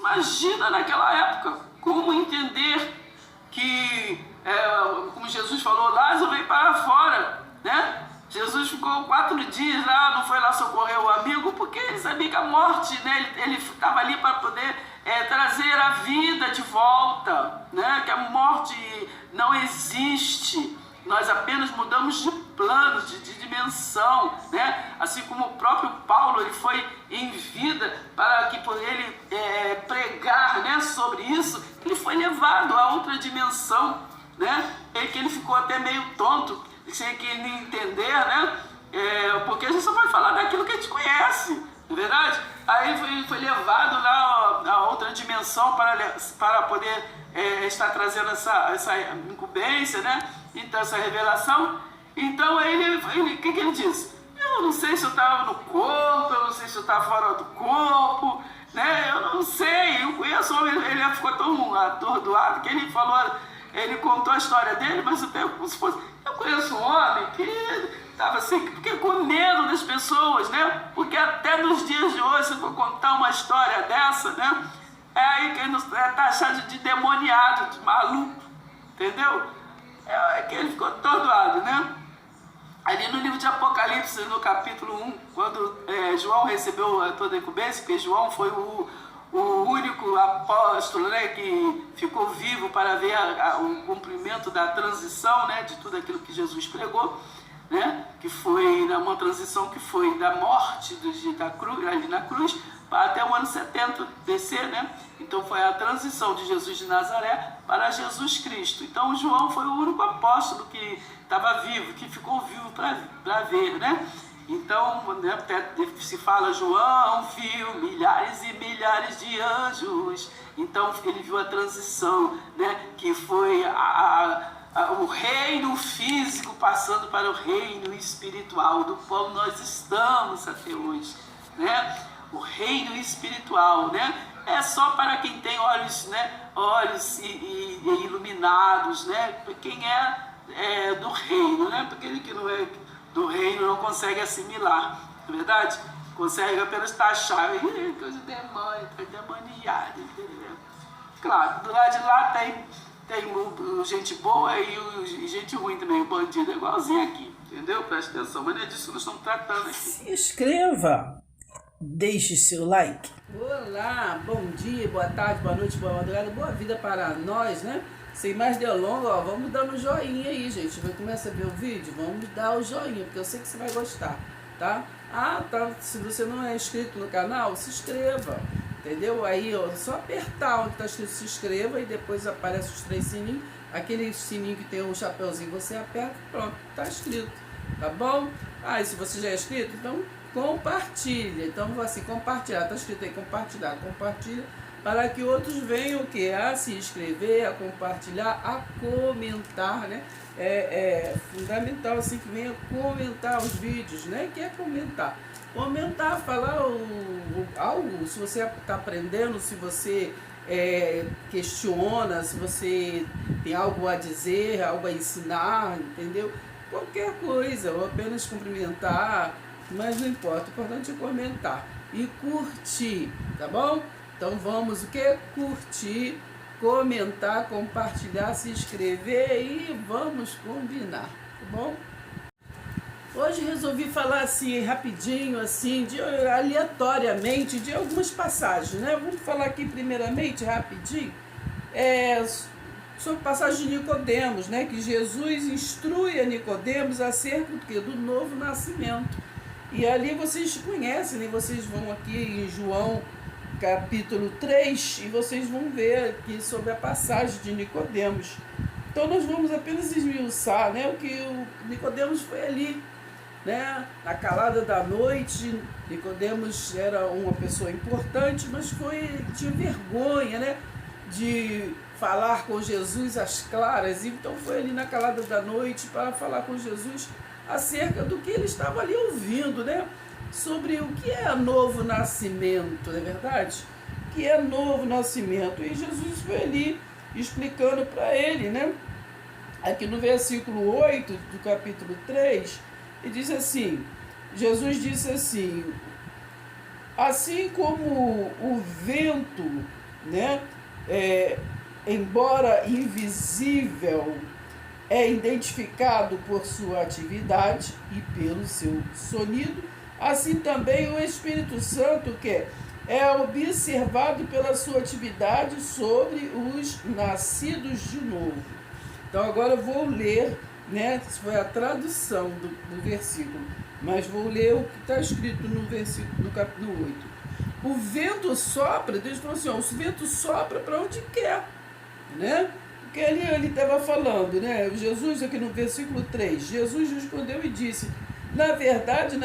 Imagina naquela época como entender que, como Jesus falou, Lázaro veio para fora, né? Jesus ficou 4 dias lá, não foi lá socorrer o amigo, porque ele sabia que a morte, né? Ele estava ali para poder trazer a vida de volta, né? Que a morte não existe. Nós apenas mudamos de plano, de dimensão, né? Assim como o próprio Paulo, ele foi em vida para que por ele pregar, né, sobre isso, ele foi levado a outra dimensão, né? E que ele ficou até meio tonto, sem que ele entender, né? Porque a gente só vai falar daquilo que a gente conhece, não é verdade? Aí foi levado lá a outra dimensão para poder estar trazendo essa incumbência, né? Então, essa revelação. Então, o que ele disse? Eu não sei se eu estava no corpo, eu não sei se eu estava fora do corpo, né? Eu não sei. Eu conheço o homem, ele ficou tão atordoado que ele falou, ele contou a história dele, mas eu tenho como se fosse. Eu conheço um homem que estava assim, porque com medo das pessoas, né? Porque até nos dias de hoje, se eu for contar uma história dessa, né? É aí que ele é taxado de demoniado, de maluco, entendeu? É que ele ficou atordoado, né? Ali no livro de Apocalipse, no capítulo 1, quando João recebeu toda a incumbência, porque João foi o único apóstolo, né, que ficou vivo para ver o cumprimento da transição, né, de tudo aquilo que Jesus pregou, né, que foi uma transição que foi da morte da cruz, ali na cruz, até o ano 70 descer, né? Então foi a transição de Jesus de Nazaré para Jesus Cristo. Então João foi o único apóstolo que estava vivo, que ficou vivo para ver, né? Então, né, até se fala, João viu milhares e milhares de anjos. Então ele viu a transição, né, que foi o reino físico passando para o reino espiritual, do qual nós estamos até hoje, né? O reino espiritual, né? É só para quem tem olhos, né? Olhos e iluminados, né? Quem é do reino, né? Porque aquele que não é do reino não consegue assimilar, não é verdade? Consegue apenas taxar, coisa de demônio, está demoniado, entendeu? Claro, do lado de lá tem gente boa e gente ruim também, bandido é igualzinho aqui, entendeu? Presta atenção, mas não é disso que nós estamos tratando aqui. Se inscreva, deixe seu like. Olá, bom dia, boa tarde, boa noite, boa madrugada, boa vida para nós, né? Sem mais delongas, ó, vamos dar um joinha aí, gente. Vai começar a ver o vídeo? Vamos dar o joinha, porque eu sei que você vai gostar, tá? Tá. Se você não é inscrito no canal, se inscreva, entendeu? Aí, ó, só apertar onde tá escrito se inscreva e depois aparece os 3 sininhos. Aquele sininho que tem um chapeuzinho, você aperta, pronto, tá inscrito, tá bom? E se você já é inscrito, então compartilha. Então, assim, compartilhar, tá escrito aí, compartilhar, compartilha, para que outros venham o quê? A se inscrever, a compartilhar, a comentar, né? É fundamental, assim, que venha comentar os vídeos, né? Que é comentar. Comentar, falar algo, se você está aprendendo, se você questiona, se você tem algo a dizer, algo a ensinar, entendeu? Qualquer coisa, ou apenas cumprimentar, mas não importa, o importante é comentar e curtir, tá bom? Então vamos o que? Curtir, comentar, compartilhar, se inscrever e vamos combinar, tá bom? Hoje resolvi falar assim, rapidinho, assim, aleatoriamente, de algumas passagens, né? Vamos falar aqui primeiramente, rapidinho, sobre a passagem de Nicodemos, né? Que Jesus instrui a Nicodemos acerca do novo nascimento. E ali vocês conhecem, né? Vocês vão aqui em João capítulo 3 e vocês vão ver aqui sobre a passagem de Nicodemos. Então nós vamos apenas esmiuçar, né? O que o Nicodemos foi ali, né? Na calada da noite. Nicodemos era uma pessoa importante, mas tinha vergonha, né? De falar com Jesus às claras. Então foi ali na calada da noite para falar com Jesus acerca do que ele estava ali ouvindo, né? Sobre o que é novo nascimento, não é verdade? O que é novo nascimento? E Jesus foi ali explicando para ele, né? Aqui no versículo 8 do capítulo 3, ele diz assim, Jesus disse assim, assim como o vento né? Embora invisível, é identificado por sua atividade e pelo seu sonido, assim também o Espírito Santo, que é observado pela sua atividade sobre os nascidos de novo. Então agora eu vou ler, né? Isso foi a tradução do versículo, mas vou ler o que está escrito no versículo, no capítulo 8. O vento sopra, Deus falou assim, ó, o vento sopra para onde quer, né? Porque ali ele estava falando, né? Jesus aqui no versículo 3, Jesus respondeu e disse, na verdade,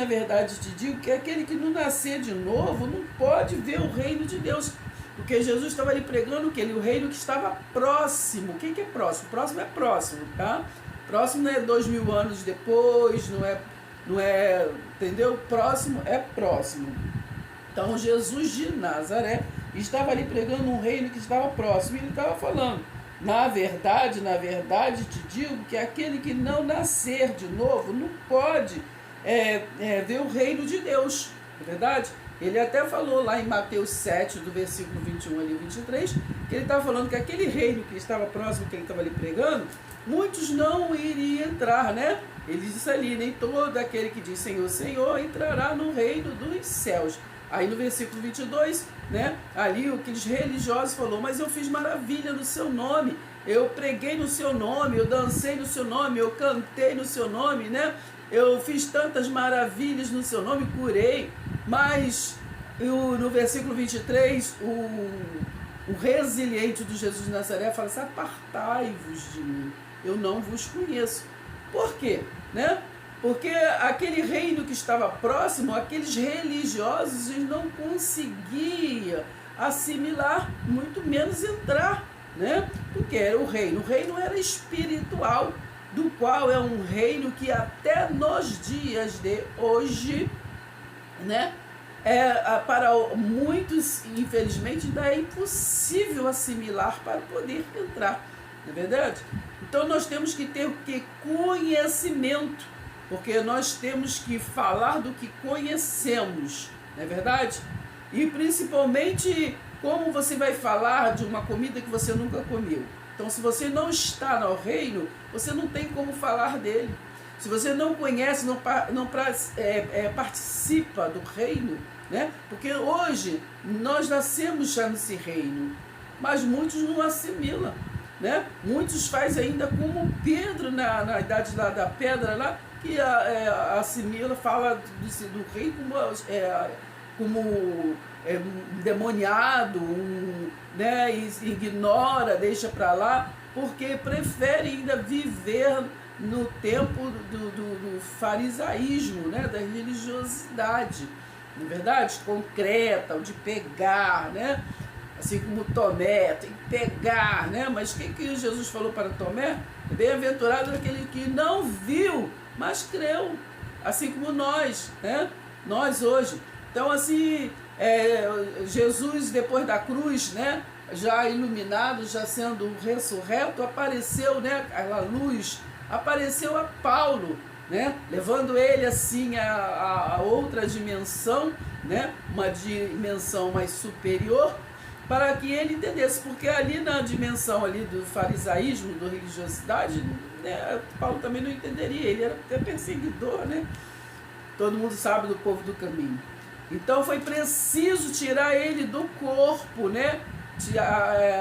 te digo que aquele que não nascer de novo não pode ver o reino de Deus. Porque Jesus estava ali pregando o quê? O reino que estava próximo. O que é próximo? Próximo é próximo, tá? Próximo não é 2000 anos depois, não é, entendeu? Próximo é próximo. Então Jesus de Nazaré estava ali pregando um reino que estava próximo. E ele estava falando, na verdade, te digo que aquele que não nascer de novo não pode ver o reino de Deus, não é verdade? Ele até falou lá em Mateus 7, do versículo 21 ali, 23, que ele estava falando que aquele reino que estava próximo, que ele estava ali pregando, muitos não iriam entrar, né? Ele disse ali, nem todo aquele que diz Senhor, Senhor, entrará no reino dos céus. Aí no versículo 22, né? Ali aqueles religiosos falou, mas eu fiz maravilha no seu nome, eu preguei no seu nome, eu dancei no seu nome, eu cantei no seu nome, né? Eu fiz tantas maravilhas no seu nome, curei. Mas no versículo 23, o resiliente do Jesus de Nazaré fala assim, apartai-vos de mim, eu não vos conheço. Por quê? Né? Porque aquele reino que estava próximo, aqueles religiosos, eles não conseguiam assimilar, muito menos entrar, né? Porque era o reino era espiritual, do qual é um reino que até nos dias de hoje, né, para muitos, infelizmente, ainda é impossível assimilar para poder entrar, não é verdade? Então nós temos que ter o que? Conhecimento, porque nós temos que falar do que conhecemos, não é verdade? E principalmente como você vai falar de uma comida que você nunca comeu. Então, se você não está no reino, você não tem como falar dele. Se você não conhece, não participa do reino, né? Porque hoje nós nascemos já nesse reino, mas muitos não assimilam, né? Muitos fazem ainda como Pedro na idade lá da pedra, lá, que assimila, fala do reino como demoniado, né, e ignora, deixa para lá, porque prefere ainda viver no tempo do farisaísmo, né, da religiosidade, não é verdade? Concreta, o de pegar, né? Assim como Tomé, tem que pegar, né? Mas o que Jesus falou para Tomé? Bem-aventurado aquele que não viu, mas creu, assim como nós, né? Nós hoje. Então, assim, Jesus, depois da cruz, né, já iluminado, já sendo ressurreto, apareceu, né, a luz, apareceu a Paulo, né, levando ele assim a outra dimensão, né, uma dimensão mais superior, para que ele entendesse, porque ali na dimensão ali do farisaísmo, da religiosidade, né, Paulo também não entenderia, ele era até perseguidor, né, todo mundo sabe do povo do caminho. Então foi preciso tirar ele do corpo, né?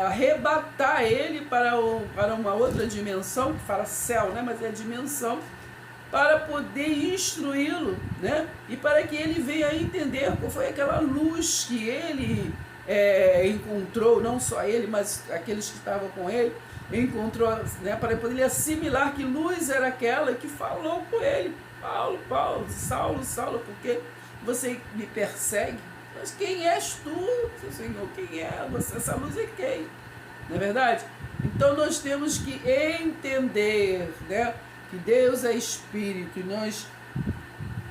Arrebatar ele para uma outra dimensão, que fala céu, né? Mas é dimensão, para poder instruí-lo, né? E para que ele venha entender qual foi aquela luz que ele encontrou, não só ele, mas aqueles que estavam com ele, encontrou, né? Para poder assimilar que luz era aquela que falou com ele, Paulo, Saulo, porque você me persegue? Mas quem és tu, Senhor? Quem é você? Essa luz é quem? Não é verdade? Então nós temos que entender, né, que Deus é Espírito e nós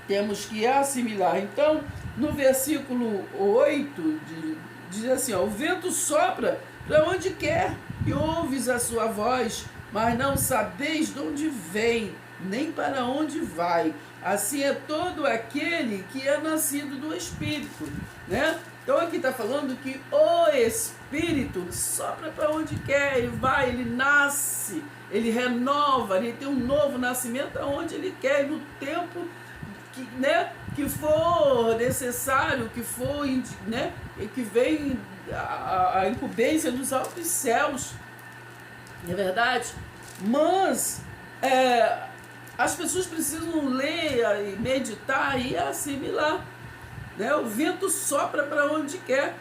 temos que assimilar. Então, no versículo 8, diz assim, ó, o vento sopra para onde quer e ouves a sua voz, mas não sabeis de onde vem, nem para onde vai. Assim é todo aquele que é nascido do Espírito, né? Então aqui está falando que o Espírito sopra para onde quer, ele vai, ele nasce, ele renova, ele tem um novo nascimento aonde ele quer, no tempo que, né, que for necessário, que for, né, que vem a incumbência dos altos céus, não é verdade? Mas as pessoas precisam ler e meditar e assimilar, né? O vento sopra para onde quer.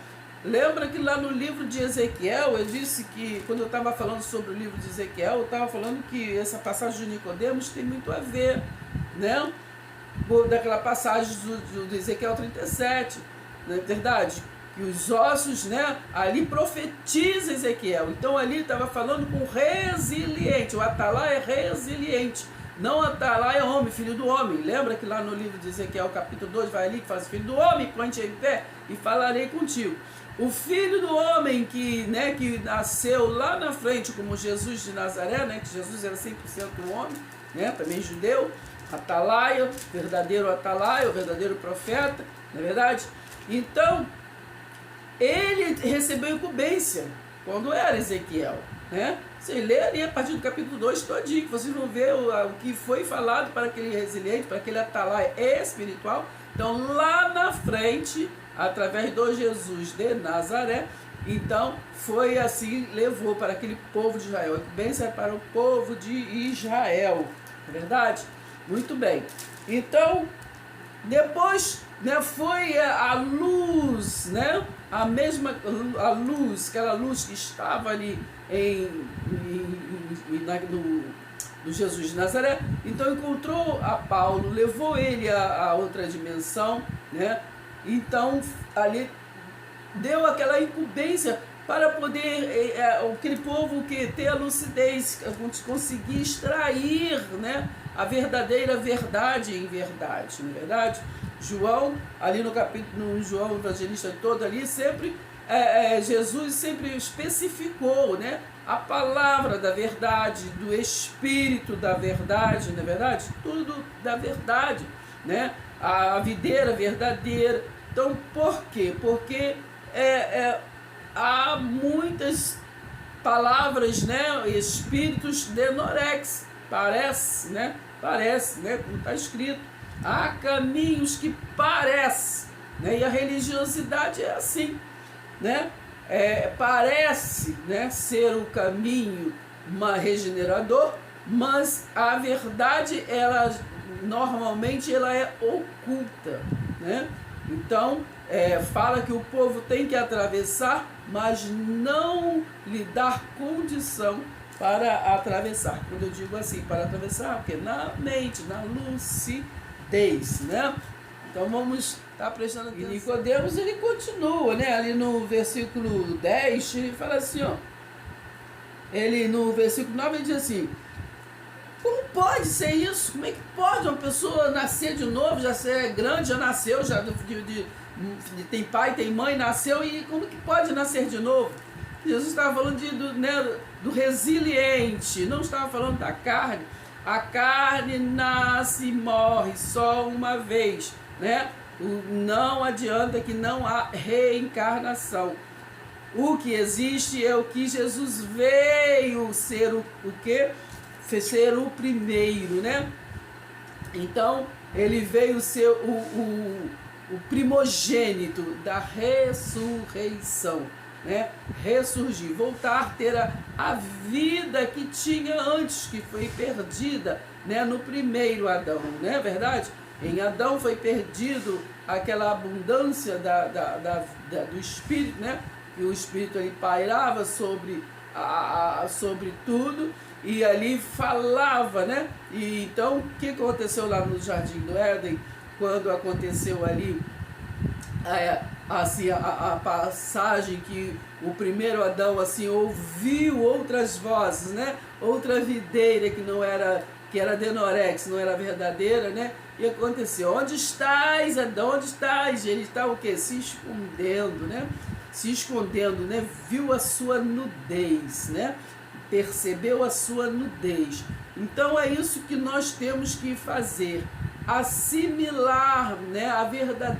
Lembra que lá no livro de Ezequiel, eu disse que, quando eu estava falando sobre o livro de Ezequiel, eu estava falando que essa passagem de Nicodemos tem muito a ver, né? Daquela passagem do Ezequiel 37, não é verdade? Que os ossos, né? Ali profetiza Ezequiel. Então ali estava falando com resiliente. O atalaia é resiliente. Não atalaia homem, filho do homem. Lembra que lá no livro de Ezequiel, capítulo 2, vai ali que faz: filho do homem, plante em pé e falarei contigo. O filho do homem que, né, que nasceu lá na frente, como Jesus de Nazaré, né, que Jesus era 100% homem, né, também judeu, atalaia, o verdadeiro profeta, não é verdade? Então, ele recebeu incumbência quando era Ezequiel, né? Vocês lerem a partir do capítulo 2 todinho, que vocês vão ver o que foi falado para aquele resiliente, para aquele atalaia espiritual. Então, lá na frente, através do Jesus de Nazaré, então foi assim, levou para aquele povo de Israel. A incumbência é para o povo de Israel, não é verdade? Muito bem. Então, depois, né, foi a luz, né? A luz, aquela luz que estava ali no Jesus de Nazaré. Então encontrou a Paulo, levou ele a outra dimensão, né? Então ali deu aquela incumbência para poder aquele povo que ter a lucidez, conseguir extrair, né, a verdadeira verdade em verdade, não é verdade? João, ali no capítulo, João evangelista todo ali, sempre, Jesus sempre especificou, né, a palavra da verdade, do Espírito da verdade, não é verdade? Tudo da verdade, né? A videira verdadeira. Então, por quê? Porque há muitas palavras, né, espíritos denorex, parece, né, como está escrito. Há caminhos que parecem, né, e a religiosidade é assim, né, parece, né, ser o caminho regenerador, mas a verdade, ela normalmente ela é oculta, né? Então, fala que o povo tem que atravessar, mas não lhe dar condição para atravessar. Quando eu digo assim, para atravessar, porque na mente, na lucidez, né? Então vamos estar prestando atenção. E Nicodemos, ele continua, né? Ali no versículo 10, ele fala assim, ó. Ele, no versículo 9, ele diz assim: como pode ser isso? Como é que pode uma pessoa nascer de novo, já ser grande, já nasceu, já tem pai, tem mãe, nasceu, e como que pode nascer de novo? Jesus estava falando do resiliente, não estava falando da carne. A carne nasce e morre só uma vez, né? Não adianta, que não há reencarnação. O que existe é o que Jesus veio ser o quê? Ser o primeiro, né? Então, ele veio ser o primogênito da ressurreição, né? Ressurgir, voltar a ter a vida que tinha antes, que foi perdida, né, no primeiro Adão, não é verdade? Em Adão foi perdido aquela abundância do Espírito, né? E o Espírito ele pairava sobre tudo, e ali falava, né? E então, o que aconteceu lá no Jardim do Éden, quando aconteceu ali assim, a passagem que o primeiro Adão assim ouviu outras vozes, né? Outra videira que era denorex, não era verdadeira, né? E aconteceu: onde estás, Adão? Onde estás? Ele está o quê? Se escondendo, né? Se escondendo, né? Viu a sua nudez, né? Percebeu a sua nudez. Então é isso que nós temos que fazer: assimilar, né, a verdadeira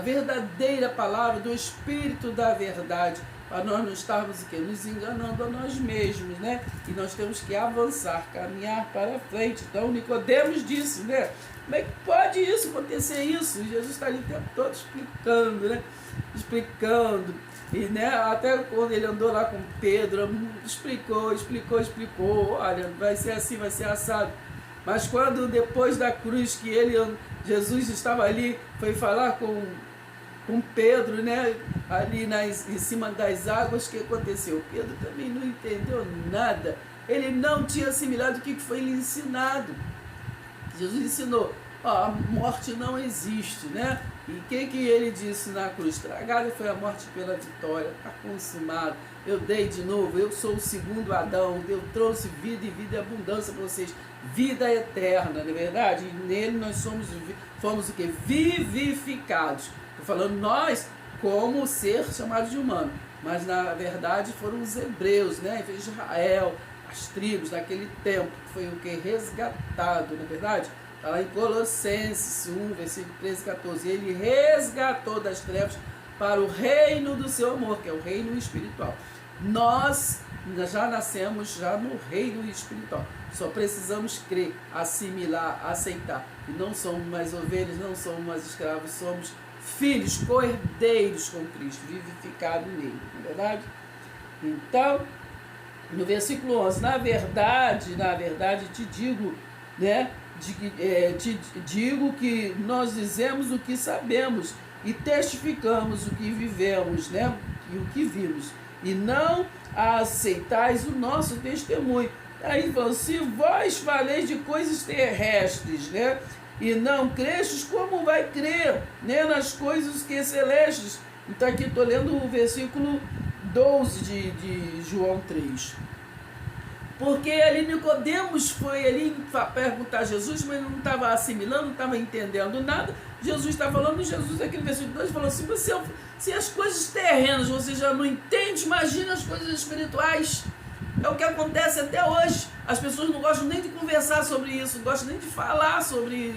verdadeira palavra do Espírito da verdade, para nós não estarmos o quê? Nos enganando a nós mesmos, né? E nós temos que avançar, caminhar para frente. Então, Nicodemos disse, né? Como é que pode isso acontecer isso? Jesus está ali o tempo todo explicando, né? Explicando. E, né, até quando ele andou lá com Pedro, explicou. Olha, vai ser assim, vai ser assado. Mas quando depois da cruz que Jesus estava ali, foi falar com Pedro, né, ali em cima das águas, o que aconteceu? Pedro também não entendeu nada. Ele não tinha assimilado o que foi lhe ensinado. Jesus ensinou, a morte não existe, né? E o que ele disse na cruz? Tragada foi a morte pela vitória, está consumado. Eu dei de novo, eu sou o segundo Adão, eu trouxe vida e vida e abundância para vocês. Vida eterna, não é verdade? E nele nós fomos o quê? Vivificados. Estou falando nós como ser chamado de humano, mas na verdade foram os hebreus, né? Israel, as tribos daquele tempo, que foi o que? Resgatado, não é verdade? Está lá em Colossenses 1, versículo 13 e 14. Ele resgatou das trevas para o reino do seu amor, que é o reino espiritual. Nós já nascemos já no reino espiritual. Só precisamos crer, assimilar, aceitar. E não somos mais ovelhas, não somos mais escravos, somos filhos, cordeiros com Cristo, vivificados nele, não é verdade? Então, no versículo 11, na verdade, te digo, né? Te digo que nós dizemos o que sabemos e testificamos o que vivemos, né? E o que vimos. E não aceitais o nosso testemunho. Aí falou, se vós faleis de coisas terrestres, né? E não crestes, como vai crer, né? Nas coisas que celestes. Então aqui estou lendo o versículo 12 de João 3. Porque ali Nicodemos foi ali para perguntar a Jesus, mas não estava assimilando, não estava entendendo nada. Jesus está falando, Jesus aqui no versículo 2 falou assim, se as coisas terrenas você já não entende, imagina as coisas espirituais. É o que acontece até hoje. As pessoas não gostam nem de conversar sobre isso, não gostam nem de falar sobre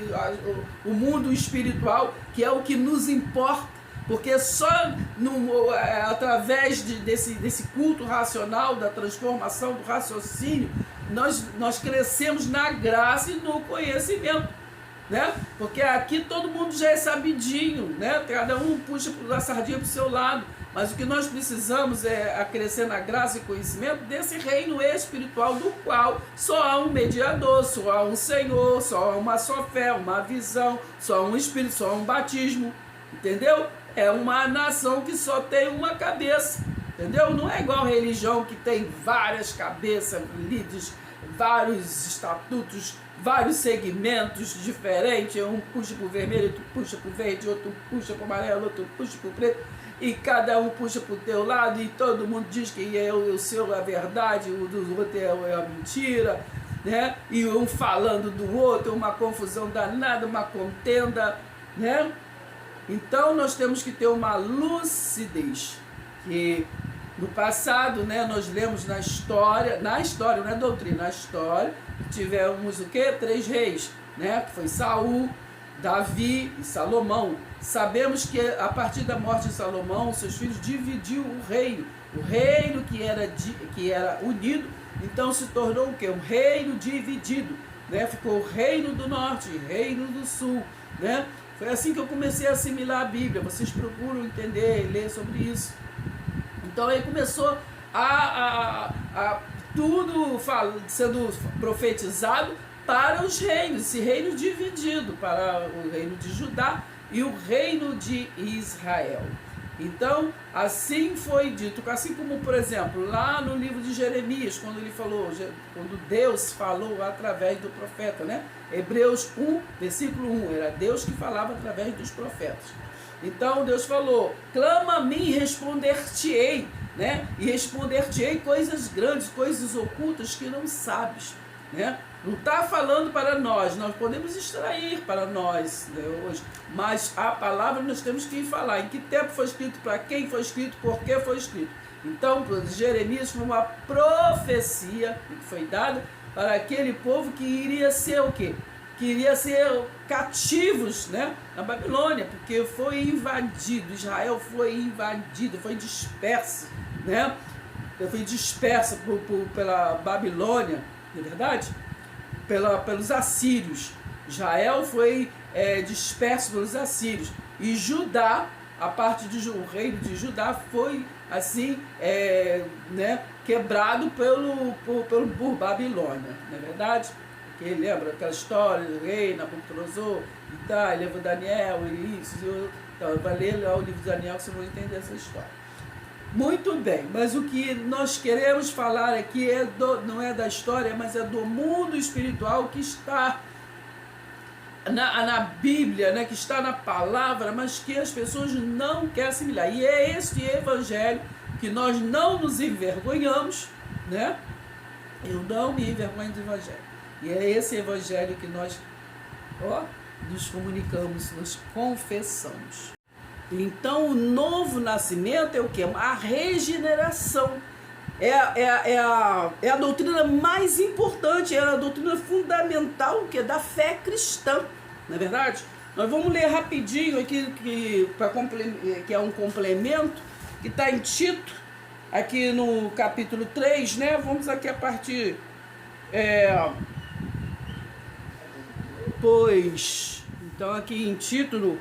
o mundo espiritual, que é o que nos importa. Porque só através desse culto racional, da transformação do raciocínio, nós crescemos na graça e no conhecimento, né? Porque aqui todo mundo já é sabidinho, né? Cada um puxa a sardinha para o seu lado, mas o que nós precisamos é crescer na graça e conhecimento desse reino espiritual, do qual só há um mediador, só há um Senhor, só há uma só fé, uma visão, só há um Espírito, só há um batismo, entendeu? É uma nação que só tem uma cabeça, entendeu? Não é igual religião que tem várias cabeças, líderes, vários estatutos, vários segmentos diferentes. Um puxa para o vermelho, outro puxa para o verde, outro puxa para o amarelo, outro puxa para o preto. E cada um puxa para o teu lado e todo mundo diz que o seu é a verdade, o do outro é a mentira, né? E um falando do outro, uma confusão danada, uma contenda, né? Então nós temos que ter uma lucidez, que no passado, né, nós lemos na história, não é doutrina, na história, tivemos o quê? 3 reis, né, que foi Saul, Davi e Salomão. Sabemos que a partir da morte de Salomão, seus filhos dividiu o reino que era unido, então se tornou o quê? Um reino dividido, né? Ficou o reino do norte, reino do sul, né? Foi assim que eu comecei a assimilar a Bíblia. Vocês procuram entender e ler sobre isso. Então aí começou tudo sendo profetizado para os reinos, esse reino dividido, para o reino de Judá e o reino de Israel. Então, assim foi dito, assim como, por exemplo, lá no livro de Jeremias, quando Deus falou através do profeta, né? Hebreus 1, versículo 1, era Deus que falava através dos profetas. Então, Deus falou, clama a mim e responder-te-ei, né? E responder-te-ei coisas grandes, coisas ocultas que não sabes, né? Não está falando para nós podemos extrair para nós, né, hoje, mas a palavra nós temos que falar. Em que tempo foi escrito, para quem foi escrito, por que foi escrito. Então, Jeremias foi uma profecia que foi dada para aquele povo que iria ser o quê? Que queria ser cativos, né, na Babilônia, porque foi invadido, Israel foi invadido, foi disperso, né? Foi dispersa pela Babilônia, não é verdade? Pelos assírios. Israel foi disperso pelos assírios. E Judá, a parte do reino de Judá, foi assim, né, quebrado por Babilônia, não é verdade? Que lembra aquela história do rei Nabucodonosor e tal, levou Daniel, isso, então vai ler lá o livro de Daniel que você vai entender essa história. Muito bem, mas o que nós queremos falar aqui não é da história, mas é do mundo espiritual que está na Bíblia, né, que está na palavra, mas que as pessoas não querem assimilar. E é este evangelho que nós não nos envergonhamos, né? Eu não me envergonho do evangelho. E é esse evangelho que nós nos comunicamos, nos confessamos. Então, o novo nascimento é o quê? A regeneração. É a doutrina mais importante, é a doutrina fundamental que é da fé cristã, não é verdade? Nós vamos ler rapidinho aqui, que é um complemento, que está em Tito, aqui no capítulo 3, né? Vamos aqui a partir... Então, aqui em Tito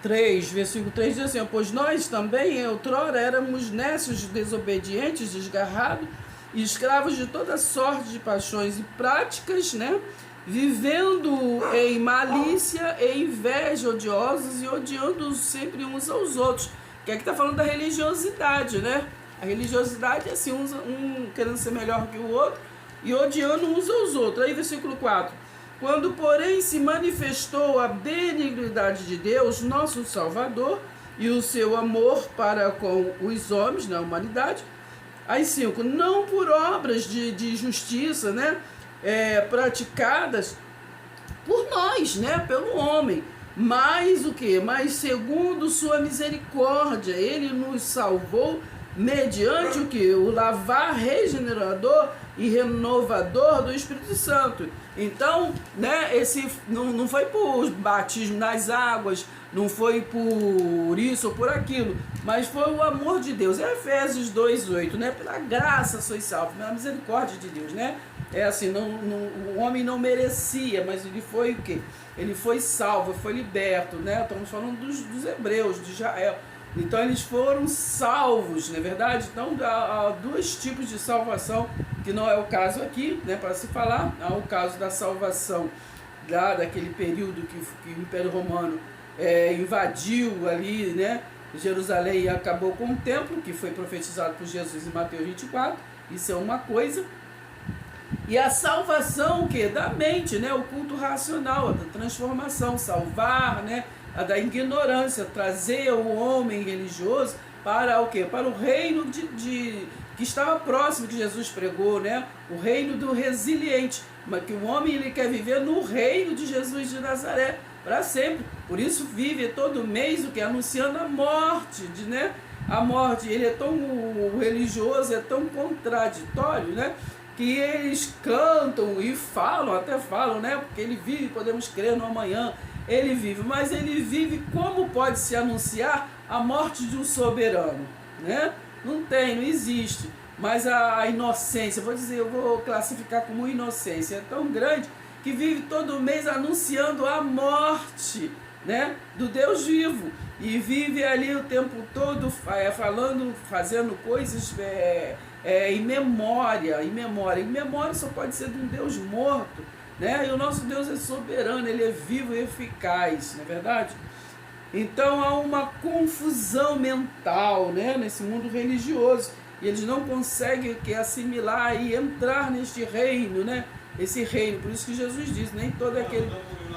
3, versículo 3 diz assim: pois nós também, outrora, éramos nécios, desobedientes, desgarrados, e escravos de toda sorte de paixões e práticas, né? Vivendo em malícia e inveja, odiosos e odiando sempre uns aos outros. Que aqui está falando da religiosidade, né? A religiosidade é assim, um querendo ser melhor que o outro e odiando uns aos outros. Aí, versículo 4. Quando, porém, se manifestou a benignidade de Deus, nosso Salvador, e o seu amor para com os homens, na humanidade. Aí 5, não por obras de justiça, né, praticadas por nós, né, pelo homem, mas o quê? Mas segundo sua misericórdia, ele nos salvou mediante o quê? O lavar regenerador e renovador do Espírito Santo. Então, né, esse não foi por batismo nas águas, não foi por isso ou por aquilo, mas foi o amor de Deus. É Efésios 2:8, né? Pela graça sois salvos, pela misericórdia de Deus, né? É assim, o homem não merecia, mas ele foi o quê? Ele foi salvo, foi liberto, né? Estamos falando dos hebreus, de Israel. Então eles foram salvos, não é verdade? Então há dois tipos de salvação, que não é o caso aqui, né, para se falar. Há o caso da salvação daquele período que o Império Romano invadiu ali, né, Jerusalém, e acabou com o templo, que foi profetizado por Jesus em Mateus 24. Isso é uma coisa. E a salvação da mente, né, o culto racional, a transformação, salvar, né, a da ignorância, trazer o homem religioso para o quê? Para o reino que estava próximo, que Jesus pregou, né? O reino do resiliente, mas que o homem ele quer viver no reino de Jesus de Nazaré para sempre. Por isso vive todo mês o que? Anunciando a morte, né? A morte. Ele é tão religioso, é tão contraditório, né? Que eles cantam e até falam, né? Porque ele vive, podemos crer no amanhã. Ele vive, mas ele vive como pode se anunciar a morte de um soberano, né? Não existe. Mas a inocência, eu vou classificar como inocência, é tão grande que vive todo mês anunciando a morte, né, do Deus vivo. E vive ali o tempo todo falando, fazendo coisas em memória. Em memória só pode ser de um Deus morto, né? E o nosso Deus é soberano, ele é vivo e eficaz, não é verdade? Então há uma confusão mental, né, nesse mundo religioso, e eles não conseguem assimilar e entrar neste reino, né? Esse reino, por isso que Jesus diz, nem todo aquele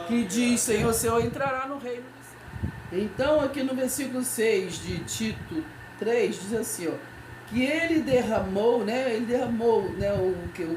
que diz Senhor, Senhor entrará no reino do céu. Então aqui no versículo 6 de Tito 3 diz assim, que ele derramou, né,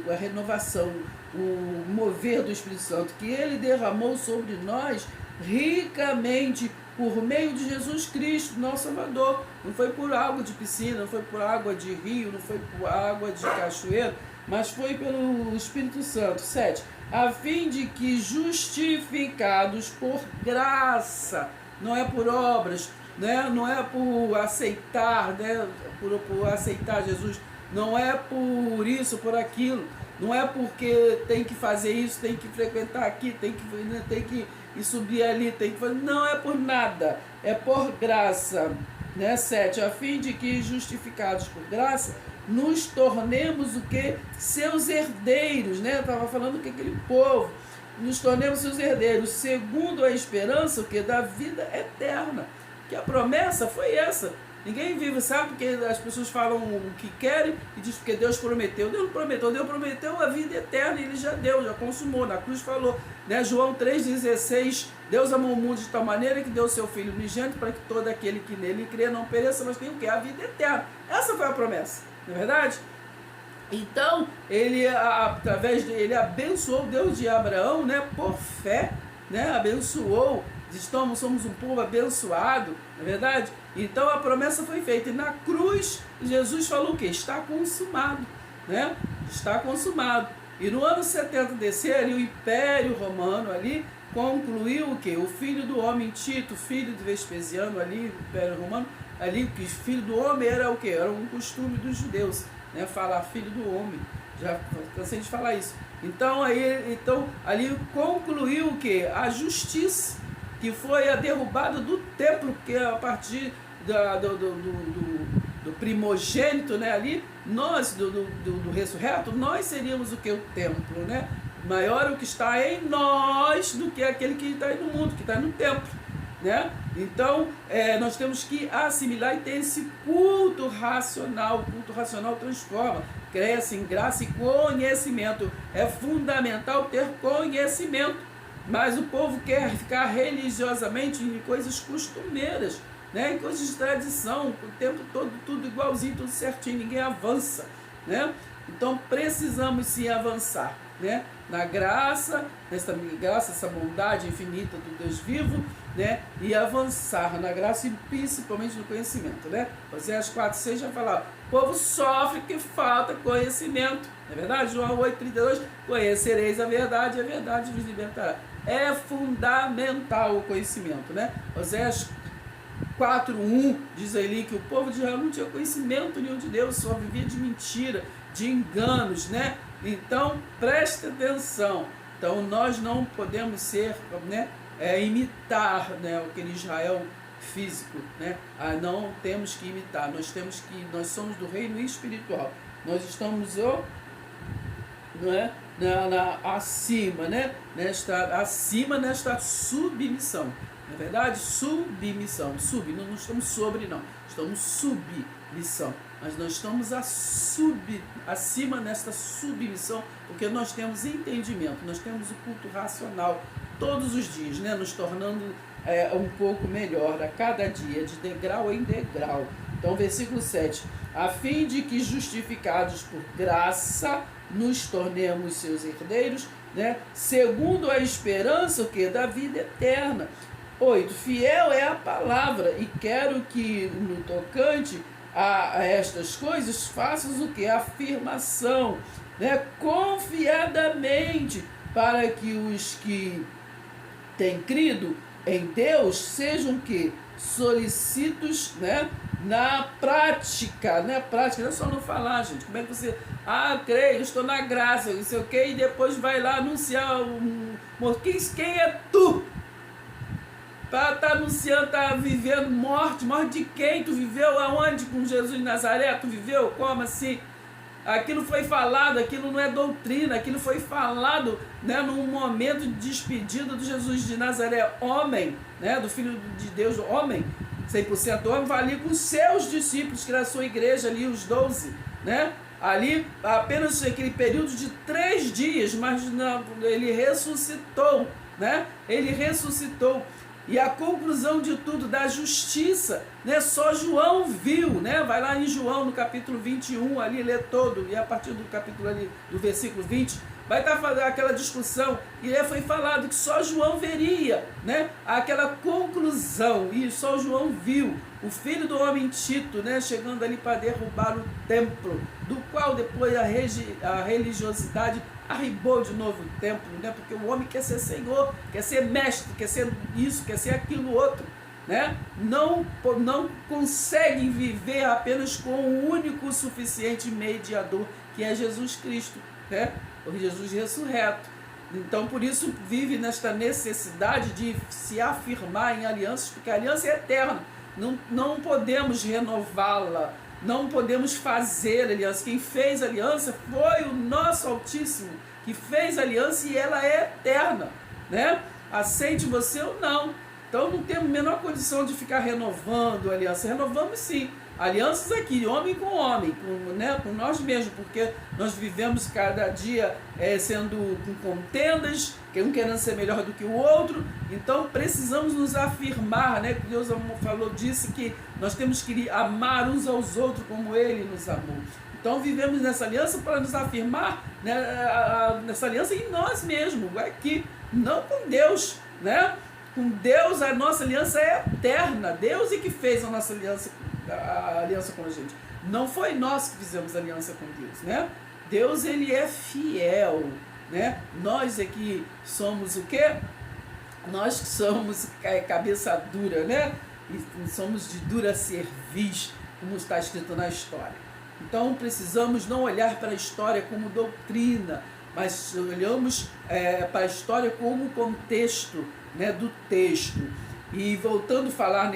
a renovação, o mover do Espírito Santo, que ele derramou sobre nós ricamente por meio de Jesus Cristo, nosso Salvador. Não foi por água de piscina, não foi por água de rio, não foi por água de cachoeiro, mas foi pelo Espírito Santo. 7. A fim de que, justificados por graça, não é por obras, né? Não é por aceitar, né? por aceitar Jesus, não é por isso, por aquilo, não é porque tem que fazer isso, tem que frequentar aqui, tem que subir ali, tem que fazer. Não é por nada, é por graça. Né? 7. A fim de que, justificados por graça, nos tornemos o que? Seus herdeiros, né? Eu estava falando que aquele povo, nos tornemos seus herdeiros, segundo a esperança, o que? Da vida eterna. Que a promessa foi essa. Ninguém vive, sabe? Porque as pessoas falam o que querem e diz porque Deus prometeu. Deus não prometeu, Deus prometeu a vida eterna e Ele já deu, já consumou. Na cruz falou, né? João 3,16, Deus amou o mundo de tal maneira que deu o seu Filho unigênito para que todo aquele que nele crê não pereça, mas tenha o quê? A vida eterna. Essa foi a promessa, não é verdade? Então, através dele, abençoou o Deus de Abraão, né? Por fé, né? Abençoou. Somos um povo abençoado, não é verdade? Então a promessa foi feita. E na cruz, Jesus falou o quê? Está consumado, né? Está consumado. E no ano 70 desse ano, o Império Romano ali concluiu o quê? O filho do homem Tito, filho de Vespasiano ali, o Império Romano, ali, que filho do homem era o quê? Era um costume dos judeus, né? Falar filho do homem. Já cansei de falar isso. Então ali concluiu o quê? A justiça, que foi a derrubada do templo, porque a partir do primogênito, né, ali, nós, do ressurreto, nós seríamos o que? O templo, né? Maior o que está em nós do que aquele que está aí no mundo, que está no templo, né? Então, nós temos que assimilar e ter esse culto racional. O culto racional transforma, cresce em graça e conhecimento. É fundamental ter conhecimento. Mas o povo quer ficar religiosamente em coisas costumeiras, né? Em coisas de tradição, o tempo todo tudo igualzinho, tudo certinho, ninguém avança, né? Então precisamos sim avançar, né? Na graça, essa bondade infinita do Deus vivo, né? E avançar na graça e principalmente no conhecimento, né? Oséias 4,6 já fala, o povo sofre que falta conhecimento, não é verdade? João 8,32, conhecereis a verdade vos libertará. É fundamental o conhecimento, né? Oséias 4,1 diz ali que o povo de Israel não tinha conhecimento nenhum de Deus, só vivia de mentira, de enganos, né? Então, preste atenção. Então, nós não podemos ser, né, imitar, né, aquele Israel físico, né? Não temos que imitar, nós somos do reino espiritual. Nós estamos não é? Acima, né? Acima nesta submissão. Na verdade, submissão. Não estamos sobre, não. Estamos submissão. Mas nós estamos acima nesta submissão, porque nós temos entendimento, nós temos o culto racional todos os dias, né? Nos tornando um pouco melhor a cada dia, de degrau em degrau. Então, versículo 7. A fim de que, justificados por graça, nos tornemos seus herdeiros, né? Segundo a esperança o quê? Da vida eterna. 8. Fiel é a palavra, e quero que no tocante a estas coisas faças o quê? Afirmação, né? Confiadamente, para que os que têm crido em Deus sejam que solicitos, né? Na prática, né? Prática não é só não falar, gente. Como é que você, creio, estou na graça, não sei o quê, e depois vai lá anunciar quem é tu? Para estar anunciando, está vivendo morte de quem? Tu viveu aonde com Jesus de Nazaré? Tu viveu como assim? Aquilo foi falado, aquilo não é doutrina, aquilo foi falado, né, num momento de despedida do Jesus de Nazaré, homem, né, do Filho de Deus, homem, 100% homem, vai ali com os seus discípulos, que era a sua igreja ali, os 12, né? Ali, apenas aquele período de 3 dias, mas não, ele ressuscitou, né? Ele ressuscitou. E a conclusão de tudo, da justiça, né? Só João viu, né? Vai lá em João, no capítulo 21, ali lê todo, e a partir do capítulo ali, do versículo 20, vai estar fazendo aquela discussão, e aí foi falado que só João veria, né? Aquela conclusão, e só João viu o filho do homem Tito, né? Chegando ali para derrubar o templo, do qual depois a religiosidade arribou de novo o templo, né? Porque o homem quer ser senhor, quer ser mestre, quer ser isso, quer ser aquilo outro, né? Não conseguem viver apenas com o único suficiente mediador, que é Jesus Cristo, né? O Jesus ressurreto. Então, por isso, vive nesta necessidade de se afirmar em alianças, porque a aliança é eterna. Não podemos renová-la, não podemos fazer aliança. Quem fez aliança foi o nosso Altíssimo, que fez aliança, e ela é eterna, né? Aceite você ou não. Então não temos a menor condição de ficar renovando a aliança. Renovamos sim, alianças aqui, homem com homem, com nós mesmos, porque nós vivemos cada dia sendo com contendas, um querendo ser melhor do que o outro. Então precisamos nos afirmar, né? Deus disse que nós temos que amar uns aos outros como Ele nos amou. Então vivemos nessa aliança para nos afirmar, né, nessa aliança em nós mesmos, aqui, não com Deus, né? Com Deus a nossa aliança é eterna. Deus é que fez a nossa aliança, a aliança com a gente. Não foi nós que fizemos aliança com Deus, né? Deus, Ele é fiel, né? Nós é que somos o quê? Nós que somos cabeça dura, né? E somos de dura cerviz, como está escrito na história. Então precisamos não olhar para a história como doutrina, mas olhamos para a história como contexto, né, do texto. E voltando a falar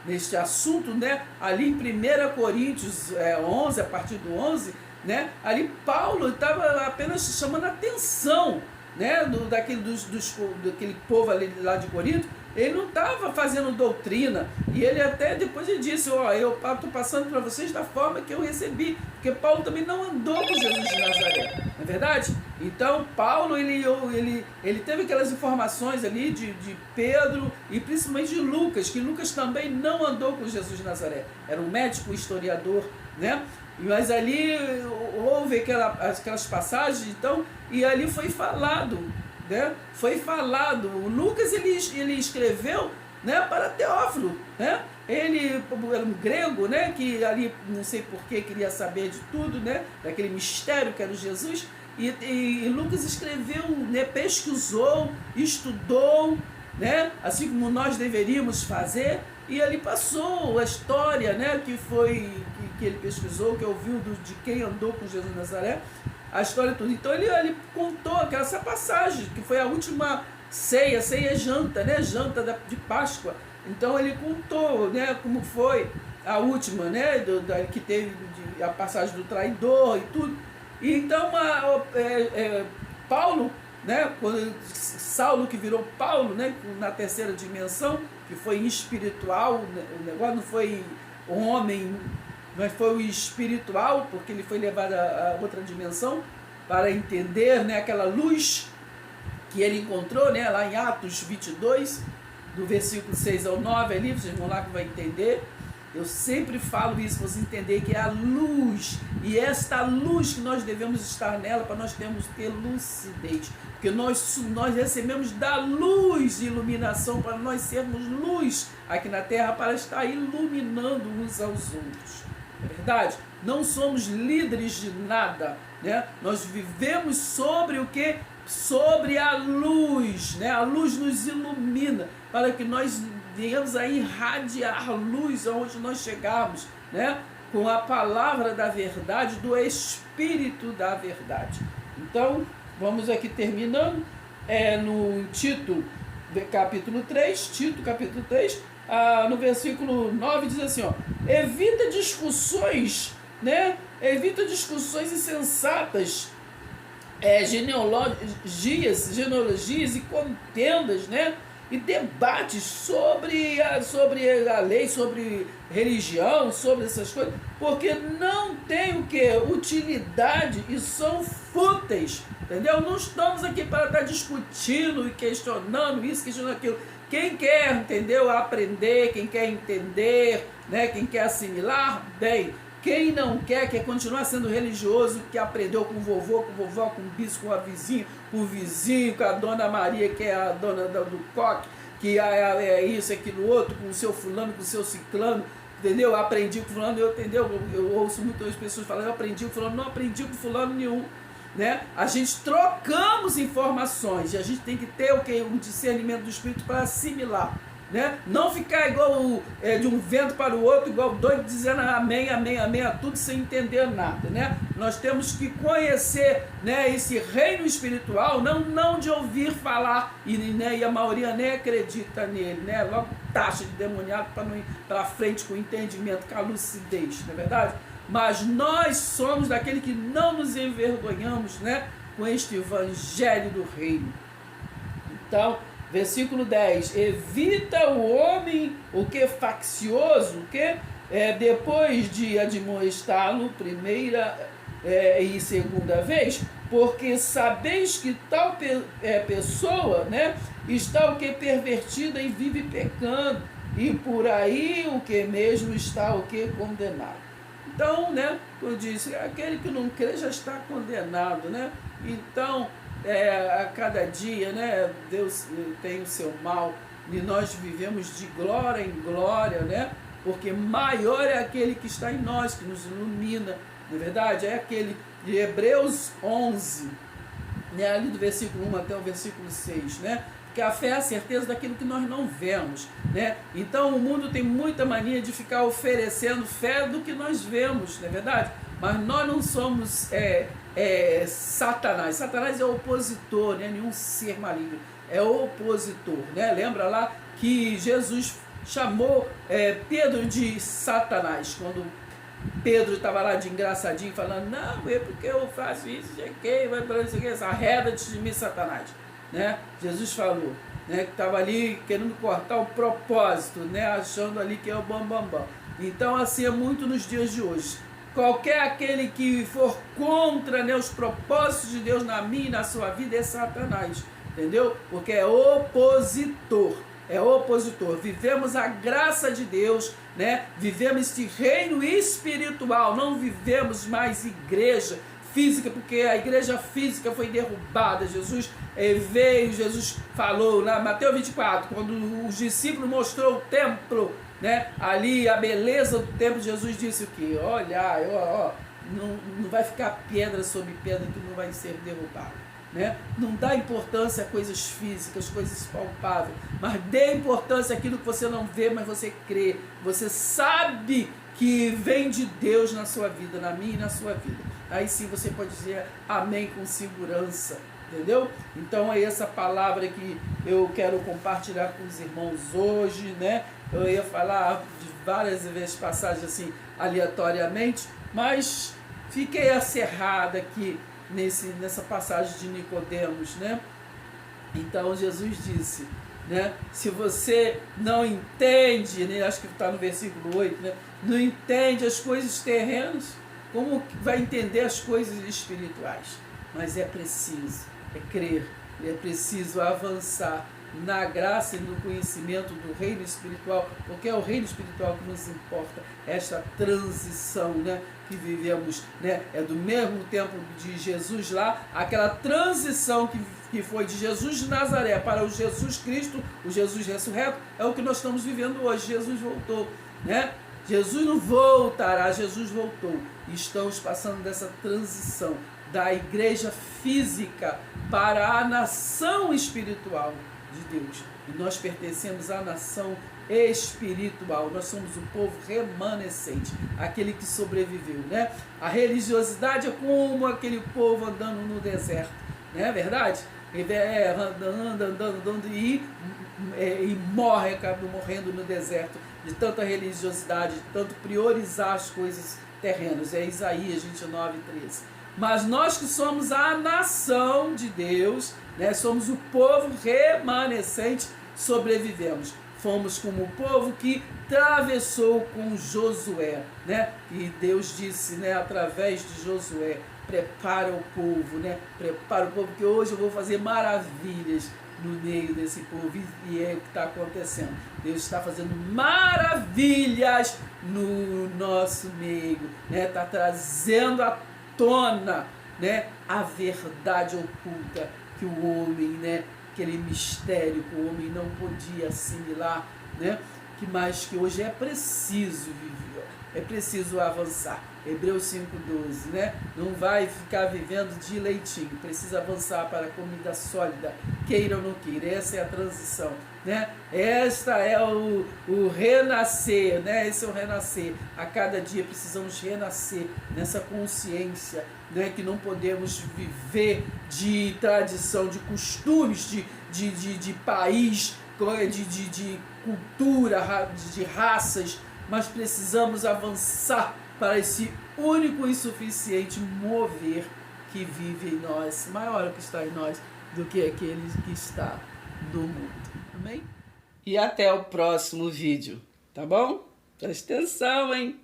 neste assunto, né, ali em 1 Coríntios 11, a partir do 11, né, ali Paulo estava apenas chamando a atenção, né, daquele povo ali lá de Corinto. Ele não estava fazendo doutrina, e ele até depois ele disse, eu estou passando para vocês da forma que eu recebi, porque Paulo também não andou com Jesus de Nazaré, não é verdade? Então Paulo, ele teve aquelas informações ali de Pedro e principalmente de Lucas, que Lucas também não andou com Jesus de Nazaré, era um médico historiador, né? Mas ali houve aquelas passagens, então, e ali foi falado, né? Foi falado. O Lucas ele escreveu, né, para Teófilo, né? Ele era um grego, né, que ali não sei porquê queria saber de tudo, né, daquele mistério que era o Jesus, e Lucas escreveu, né, pesquisou, estudou, né, assim como nós deveríamos fazer, e ali passou a história, né, que ele pesquisou, que ouviu de quem andou com Jesus de Nazaré, a história toda. Então ele contou essa passagem, que foi a última ceia janta, né? Janta de Páscoa. Então ele contou, né, como foi a última, né? Que teve a passagem do traidor e tudo. E então Paulo, né? Saulo que virou Paulo, né? Na terceira dimensão, que foi espiritual, o negócio não foi homem, mas foi o espiritual, porque ele foi levado a outra dimensão para entender, né, aquela luz que ele encontrou, né, lá em Atos 22, do versículo 6 ao 9 ali, vocês vão lá que vai entender. Eu sempre falo isso para vocês entenderem que é a luz, e esta luz que nós devemos estar nela para nós ter lucidez, porque nós recebemos da luz de iluminação para nós sermos luz aqui na terra, para estar iluminando uns aos outros. É verdade? Não somos líderes de nada, né? Nós vivemos sobre o que? Sobre a luz, né? A luz nos ilumina para que nós venhamos a irradiar luz aonde nós chegarmos, né? Com a palavra da verdade, do Espírito da verdade. Então, vamos aqui terminando no Tito, capítulo 3, no versículo 9 diz assim, evita discussões, né? Evita discussões insensatas, genealogias e contendas, né? E debates sobre a lei, sobre religião, sobre essas coisas, porque não tem o que? Utilidade e são fúteis, entendeu? Não estamos aqui para estar discutindo e questionando isso, questionando aquilo. Quem quer, entendeu, aprender, quem quer entender, né, quem quer assimilar, bem. Quem não quer continuar sendo religioso, que aprendeu com o vovô, com a vovó, com o bispo, com a vizinha, com o vizinho, com a dona Maria, que é a dona do coque, que é isso, aquilo, outro, com o seu fulano, com o seu ciclano, entendeu? Aprendi com fulano, eu ouço muitas pessoas falando, eu aprendi com fulano, não aprendi com fulano nenhum. Né? A gente trocamos informações e a gente tem que ter um discernimento do Espírito para assimilar. Né? Não ficar igual de um vento para o outro, igual doido, dizendo amém, amém, amém, a tudo sem entender nada. Né? Nós temos que conhecer, né, esse reino espiritual, não de ouvir falar, e a maioria nem acredita nele. Né? Logo taxa de demoniado para não ir para frente com entendimento, com a lucidez, não é verdade? Mas nós somos daquele que não nos envergonhamos, né, com este evangelho do reino. Então, versículo 10, evita o homem, o que faccioso, o que depois de admoestá-lo primeira e segunda vez, porque sabeis que tal pessoa, né, está o que pervertida e vive pecando, e por aí o que mesmo está o que condenado. Então, né, como eu disse, aquele que não crê já está condenado, né? Então, a cada dia, né, Deus tem o seu mal e nós vivemos de glória em glória, né? Porque maior é aquele que está em nós, que nos ilumina, não é verdade? É aquele de Hebreus 11, né, ali do versículo 1 até o versículo 6, né? Que a fé é a certeza daquilo que nós não vemos, né? Então o mundo tem muita mania de ficar oferecendo fé do que nós vemos, não é verdade? Mas nós não somos Satanás. Satanás é opositor, né? Nenhum ser maligno, é opositor, né? Lembra lá que Jesus chamou Pedro de Satanás, quando Pedro estava lá de engraçadinho, falando, não, é porque eu faço isso, arreda-te de mim, Satanás. Né? Jesus falou, né, que estava ali querendo cortar o propósito, né, achando ali que é o bambambam. Então, assim é muito nos dias de hoje. Qualquer aquele que for contra, né, os propósitos de Deus na minha e na sua vida é Satanás, entendeu? Porque é opositor. É opositor. Vivemos a graça de Deus, né? Vivemos este reino espiritual, não vivemos mais igreja física, porque a igreja física foi derrubada. Jesus veio, Jesus falou lá, Mateus 24, quando os discípulos mostrou o templo, né? Ali a beleza do templo, Jesus disse o quê? Olha, não vai ficar pedra sobre pedra que não vai ser derrubada. Né? Não dá importância a coisas físicas, coisas palpáveis, mas dê importância àquilo que você não vê, mas você crê, você sabe que vem de Deus na sua vida, na minha e na sua vida. Aí sim você pode dizer amém com segurança, entendeu? Então é essa palavra que eu quero compartilhar com os irmãos hoje, né? Eu ia falar de várias vezes passagens assim aleatoriamente, mas fiquei acerrada aqui nessa passagem de Nicodemos, né? Então Jesus disse, né, se você não entende, né, acho que está no versículo 8, né, não entende as coisas terrenas, como vai entender as coisas espirituais? Mas é preciso, crer, é preciso avançar na graça e no conhecimento do reino espiritual, porque é o reino espiritual que nos importa, esta transição, né, que vivemos, né, é do mesmo tempo de Jesus lá, aquela transição que foi de Jesus de Nazaré para o Jesus Cristo, o Jesus ressurreto, é o que nós estamos vivendo hoje. Jesus voltou, né? Jesus não voltará, Jesus voltou. E estamos passando dessa transição da igreja física para a nação espiritual de Deus. E nós pertencemos à nação espiritual. Nós somos o povo remanescente, aquele que sobreviveu, né? A religiosidade é como aquele povo andando no deserto, não é verdade? Andando e morre, acaba morrendo no deserto de tanta religiosidade, de tanto priorizar as coisas terrenas. É Isaías 29:13. Mas nós que somos a nação de Deus, né, somos o povo remanescente, sobrevivemos. Fomos como o povo que atravessou com Josué, né? E Deus disse, né, através de Josué, prepara o povo, né? Prepara o povo, que hoje eu vou fazer maravilhas no meio desse povo, e é o que está acontecendo. Deus está fazendo maravilhas no nosso meio, né? Está trazendo à tona, né, a verdade oculta que o homem, né, aquele mistério que o homem não podia assimilar, né, que hoje é preciso viver, é preciso avançar. Hebreus 5,12, né? Não vai ficar vivendo de leitinho, precisa avançar para a comida sólida, queira ou não queira. Essa é a transição, né? Esta é o renascer, né? Esse é o renascer. A cada dia precisamos renascer nessa consciência, né? Que não podemos viver de tradição, de costumes, de país, de cultura, de raças, mas precisamos avançar para esse único e suficiente mover que vive em nós, maior que está em nós do que aquele que está no mundo. Amém? E até o próximo vídeo, tá bom? Presta atenção, hein?